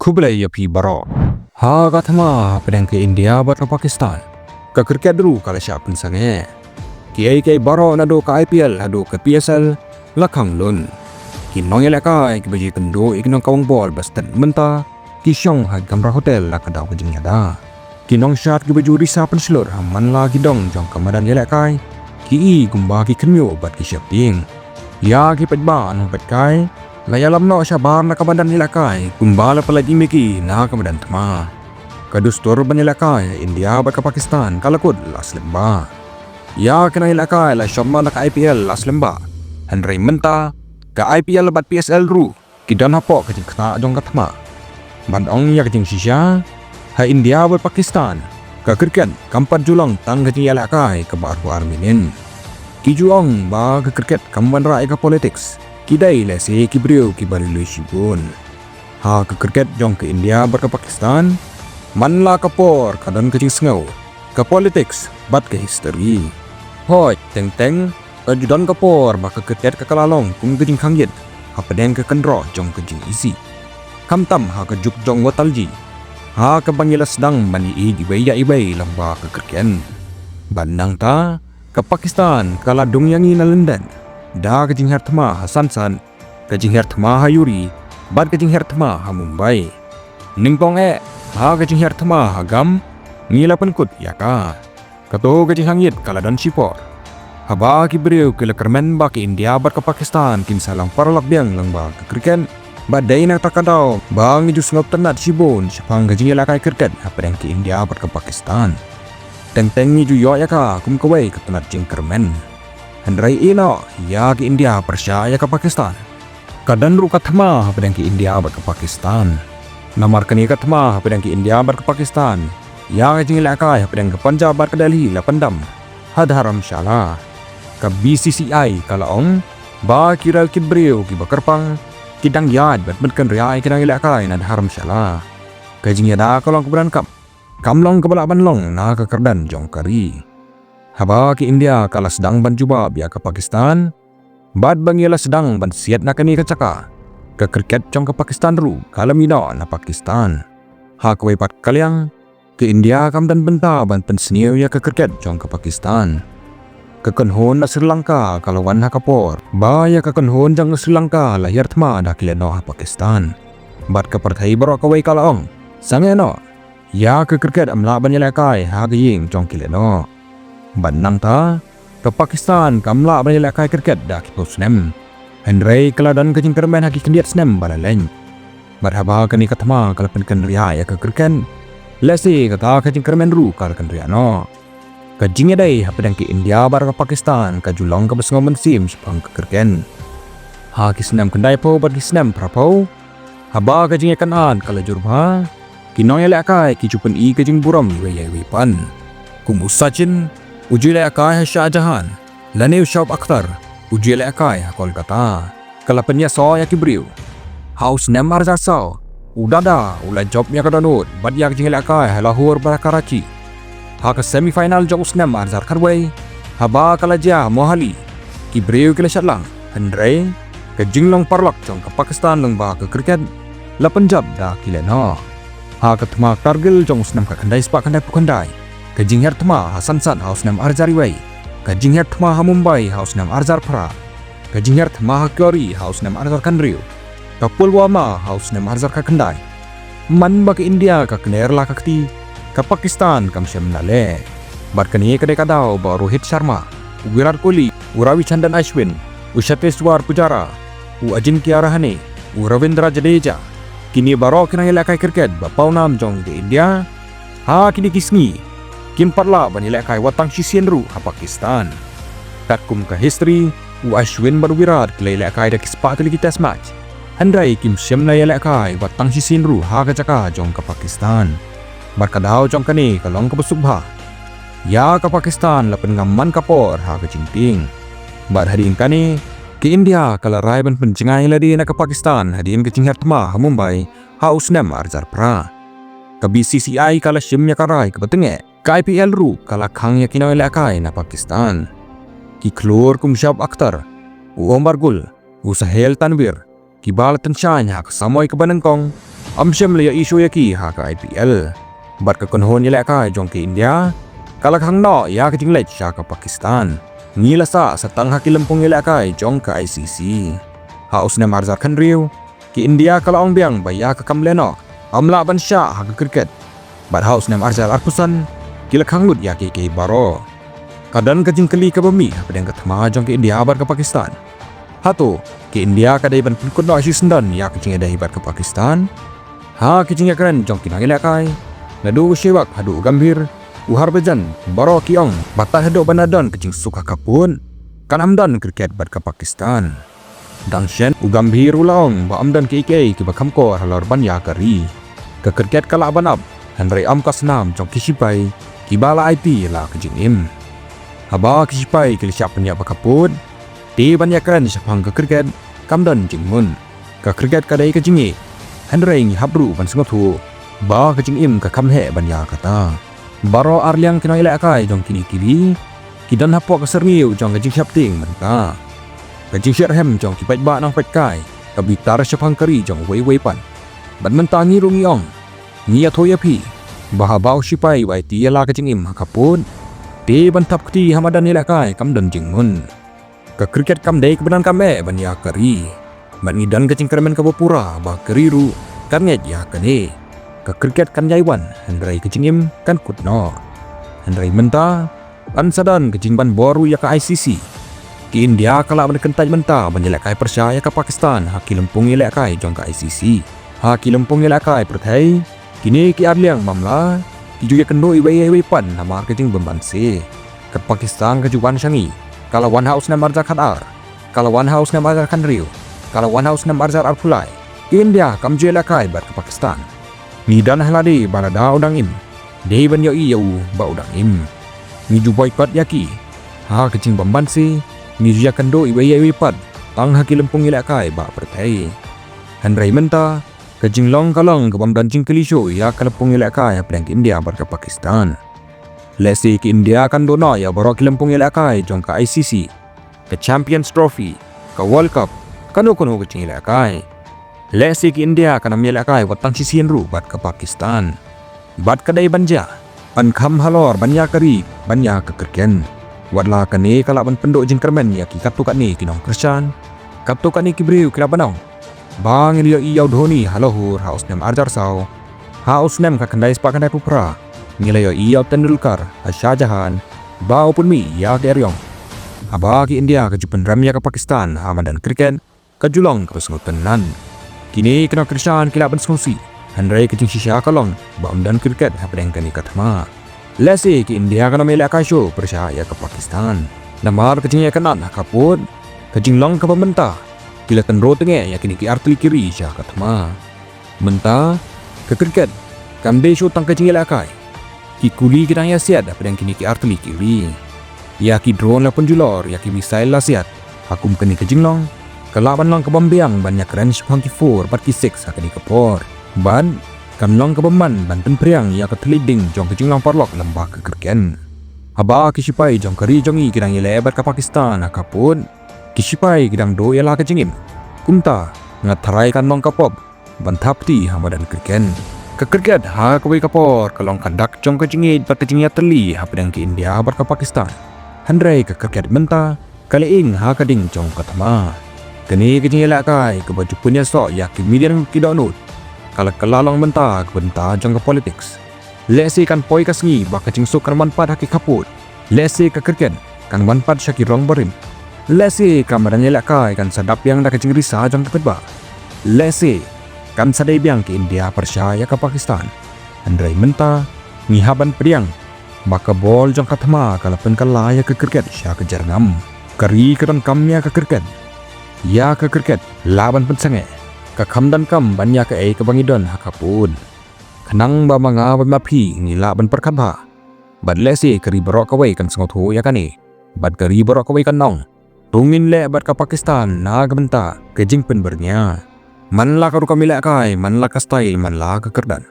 KHUBLEI ya pi baro. Ha kathama pedang ke India bat ke Pakistan. Ka cricket dulu kala siap sange. Ki baro nado ka IPL nado ke PSL lakang lun. Ki nong elaka ki baji kendo ikinong kawang ball bastan Mynta ki syong ha kamra hotel la ka daw ke jingada. Ki nong shot ki baju risa penselur haman la ki dong jong kamadan elaka ki i gumba ki kenyo bat ki siap ting. Ya ki pedba nong pedkai layalam no syabar na kamadan elaka gumbala palagi miki na kamadan tama. Kadustor ban elaka India bat ke Pakistan kalakod las lemba. Ya kena elaka la syamma na ka IPL las lemba. Henry Mynta ka IPL bat PSL ru kidan hapo ka jing kena jong katma. Bandong ya ka jing shisha ha India bat Pakistan ka cricket kampat julang tang ka jing elaka ka baru arminin. Ki juang ba ka cricket kamban rai ka politics. Kidai lese ki brio ki balilu SHIBUN. Ha ka cricket jong ke India bat ke Pakistan manla kapor kadan ka jing sengau ka politics bat ke history. Hoi teng judan kapor ba ka cricket ka kalalong kum ka jing khangyet Hapdeng ka kendro jong ka jing isi. Kamtam ha ka juk jong watalji. Ha ka bangilas dang bani i ibay lamba ka cricket. Bandang ta ka Pakistan kala dungyangi na London. Da ka jing hertma ha Sansan ka jing hertma ha Yuri bat ka jing hertma ha Mumbai. Ningpong ha ka jing hertma ha Gam ngila penkut ya ka. Kato ka jing hangit kala dan sipor. Haba ki beriu ke lekermen ba ke India bat ke Pakistan kin salang paralak biang lang ba ke cricket. Badai na takadaw bang ijus ngop tenat SHIBUN sepang ka jing elakai cricket Hapdeng ke India bat ke Pakistan. Teng iju yo ya ka kum kawai ke tenat jing kermen. Hendrai ino ya ke India percaya ke Pakistan. Kadan ru kathma Hapdeng ke India bat ke Pakistan. Namar kani kathma Hapdeng ke India bat ke Pakistan. Ya ke jing elakai Hapdeng ke Punjab bat ke Delhi la pendam. Hadharam shala. Ka BCCI kalaong ba kiral kit brio ki bakarpang kidang yad bat kan riai kidang elakai na dharam shala. Ka jing yada kalong keberan kamlong kebalaban long na ka kerdan jong kari. Haba ki India kala sedang ban juba biya ke Pakistan. Bad bangila sedang ban siat na kani kacaka. Ke cricket jong ke Pakistan ru kala mina na Pakistan. Ha kawai pat kalyang ke India kam dan benta ban penseniu ya ke cricket jong ke Pakistan. Ke kenhon na Sri Lanka kalau wan ha kapor. Ba ya ke kenhon jang Sri Lanka lahir thma da kileno ha Pakistan. Bad ke parthai baro kawai kalaong. Sangeno ya ke cricket amla ban yelakai ha ke ying jong kileno. Bandang ta ke Pakistan kamla ban yelakai cricket da ki posnem. Henry keladan ke jing kermen ha ki kendiat snem balaleng. Marhaba kani kathma kala penken ria ya ke cricket. Lesi kata ka jing kermen ru kal kan ria no. Ka jing dai Hapdeng ke India bar ke Pakistan ka julong ka besngom mensim sepang ke cricket. Ha ki snem kendai po bar ki snem prapo. Haba ka jing kanan kala jurba. Kinoy lakai ki chupen i ka jing buram wi pan. Kum usachin uji lakai ha Shah Jahan. Lane Shab Akhtar uji lakai ha Kolkata. Kala penya so ya ki briu. House nem arja so. Udada ula job ya ka danut bad ya jing lakai ha Lahore bar Karachi. Ha ka semifinal jong snem arjar karwai. Haba kala ja Mohali ki briu kila shatlang. Hendrai ka jinglong parlak jong ke Pakistan lang ba ke cricket. La Punjab da kileno. Ha ka thma Kargil jong snem ka khandai spa khandai pukhandai. Ka jing her thma ha Sansan house nem arjari wai. Ka jing her thma ha Mumbai house nem arjar phra. Ka jing her thma ha Kyori house nem arjar kanriu. Ka Pulwama house nem arjar ka khandai. Man ba ke India ka Kerala ka kti. Ka Pakistan kam syam nale. Bar kani ka dekadaw ba Rohit Sharma, Virat Kohli, Ravichandran Ashwin, Chateshwar Pujara, Ajinkya Rahane, Ravindra Jadeja. Kini baro kena elakai cricket ba paunam jong ke India. Ha kini kisngi kim parla ban elakai watang sisian ru ha Pakistan. Tatkum ka history Ashwin baru Virat kela elakai da kispatuli ki test match. Handai kim syam na elakai watang sisian ru ha ka jaka jong ke Pakistan. Barkadaw jong kani kalong ka besubha. Ya ka Pakistan lapen ngaman kapor ha ka jingting. Bar hadin kani ke India kala rai ban penjengai ladi na ke Pakistan hadin ke jingher tma ha Mumbai ha usnem arjar pra. Ka BCCI kala shimnya karai ke betenge. Ka IPL ru kala khang ya kinoy lakai na Pakistan. Ki klor kum Shab Akhtar, Omar Gul, Sahel Tanvir, ki balatan siya ka samoy ka banangkong Amsyam le isu yaki ha ka IPL. Bat ka konhon yelak kai jong ke India. Kala khang no ya ke jinglech sha ka Pakistan. Ngila sa satang ha ki lempung yelak kai jong ka ICC. Ha usne marzar kan riu. Ki India kala ong biang ba ya ka kamleno. Amla ban sha ha ka cricket. Bat ha usne marzar arpusan. Kila khang lut ya ke baro. Kadan ka jingkeli ka bami Hapdeng ka thama jong ke India bar ka Pakistan. Hato ke India ka dai ban pun no asis dan ya ke jinga dai bar ka Pakistan. Ha ke jinga keren jong ki nangilak kai. Nadu Shewak hadu gambhir uhar bejan baro kiong batal hadu banadon kecing suka kapun kan amdan kriket bat ke Pakistan dang shen u gambhir ulaong ba amdan ke ke bakam ko halor ban ya kari ke kriket kala banab hanrai am kasnam jong kisipai kibala IP la kecing im haba kisipai ke siap nya bakapun ti ban ya kan sapang ke kriket kamdan jingmun ke kriket kadai ke jingi hanrai ngi habru ban sengotu ba kecing im ka kamhe banya kata baro arliang kena ilak kai jong kini kiri kidan hapok serniu jong kecing Hapdeng Mynta kecing syarhem jong kipat ba nang pet kai ka bitar syapang kari jong wei pan ban Mynta ngi rungi ong ngi athoya phi ba bau sipai wai ti la kecing im hakapun te ban tap kti hamadan ilak kai kamdan jingmun ka kriket kam dei kebenan kame banya kari ban ngidan kecing kermen ka bopura ba keriru kan nget ya kane ka kriket kan jaiwan handrai kecingim kan kutno handrai Mynta an sadan kecing ban boru ya ka ICC ki India kala ban kentaj Mynta ban yelak kai percaya ka Pakistan ha ki lempung yelak kai jong ka ICC ha ki lempung yelak kai perthai kini ki arliang mamla ki juga kendo iwei pan hamar kecing bembanse ka Pakistan ka juwan syangi kala one house na marza khadar kala one house na marza kan riu kala one house na marza arpulai ki India kam yelak kai bat ka Pakistan ni dan haladi balada udang im dei ban yo iu ba udang im ni ju boycott yaki ha kecing bambansi ni ju yakando iwe pat tang ha kilempung ilak kai ba pertai handrai Mynta kecing long kalong ke bamdan jingkeli show ya kalempung ilak kai Hapdeng India bar ke Pakistan lesi ke India kan dono ya baro kilempung ilak kai jong ka ICC ke Champions Trophy ke World Cup kanu kecing ilak kai lesi ke India kana mielak kai watang sisian ru bat ke Pakistan bat kadai banja an kham halor banya kari banya ke kerken watla kane kala ban pendok jingkermen ya ki katu kane kinong kersan katu kane kibriu kila banong bang ilio iau dhoni halohur haus nem arjar sau haus nem ka kandai spa kandai pupra ngilayo iau Tendulkar Shahjahan bau pun mi ya ke eryong aba ki India ke jupen ramya ke Pakistan hamadan kriket ke julong ke sengutenan kini kena kerjaan kila ban songsi handrai kecing shisha kalong bam dan kriket Hapdeng kani kathma lesi ke India kana melak kai show percaya ke Pakistan namar kecingnya kanan kaput kecing long ke Mynta kila tenro tenge ya kini ki artli kiri sya kathma Mynta ke kriket kamde show tang kecing elak kai ki kuli kita ya siat Hapdeng kini ki artli kiri ya ki drone la penjulor ya ki misail la siat hakum kani kecing long kelaban long ke bambiang banyak range 24 bat ki 6 hakani kapor ban kam long ke beman ban penpriang ya ke teliding jong kecing long parlok lembah ke kerken haba kisipai jong kari jongi kidang lebat ke Pakistan akapun kisipai kidang do yala kecingim kumta ngatharai kan long kapop ban thapti hamadan kerken ke kerket ha kawai kapor kalong kandak jong kecingit bat kecingnya teli Hapdeng ke India bat ke Pakistan handrai ke kerket Mynta kaleing ha kading jong kathma kini kecing elak kai ke baju punya sok ya ki median ki donut kala kelalong Mynta ke benta jong ke politics lesi kan poi kasngi ba kecing sok kan manfaat haki kaput lesi ke kerken kan manfaat syaki rong berim lesi kamaran elak kai kan sadap yang dah kecing risa jong ke pedba lesi kan sadai biang ke India percaya ke Pakistan handrai Mynta ngihaban priang maka bol jong kathma kala pen kalaya ke kriket sya ke jarngam kari keran kamnya ke kriket ya ke kriket laban pensange ka kamdan kam banya ke ke bangidon hakapun kenang ba manga ba mapi ni laban Pyrkhat ba bad lesi kari barok kawai kan sengot ho ya kani bad kari barok kawai kan nong tungin le bad ka Pakistan na Mynta ke jingpen bernya man la ka rukamila kai man la ka style man la ka kerdan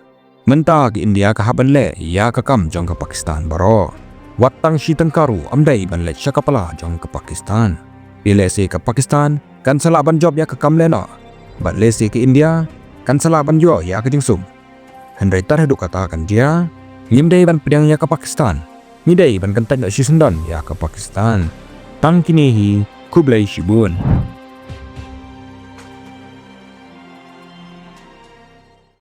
Mynta ke India ka haban le ya ka kam jong ka Pakistan baro watang shi tengkaru amdai ban le syakapala jong ka Pakistan lesi ke Pakistan kan salaban job ya ke kam leno bat lesi ke India kan salaban jo ya ke jingsum. Handai tar hidup katakan dia, ngimdai ban pedang ya ke Pakistan. Midai ban kentan dak Sundan ya ke Pakistan. Tang kini hi KHUBLEI SHIBUN.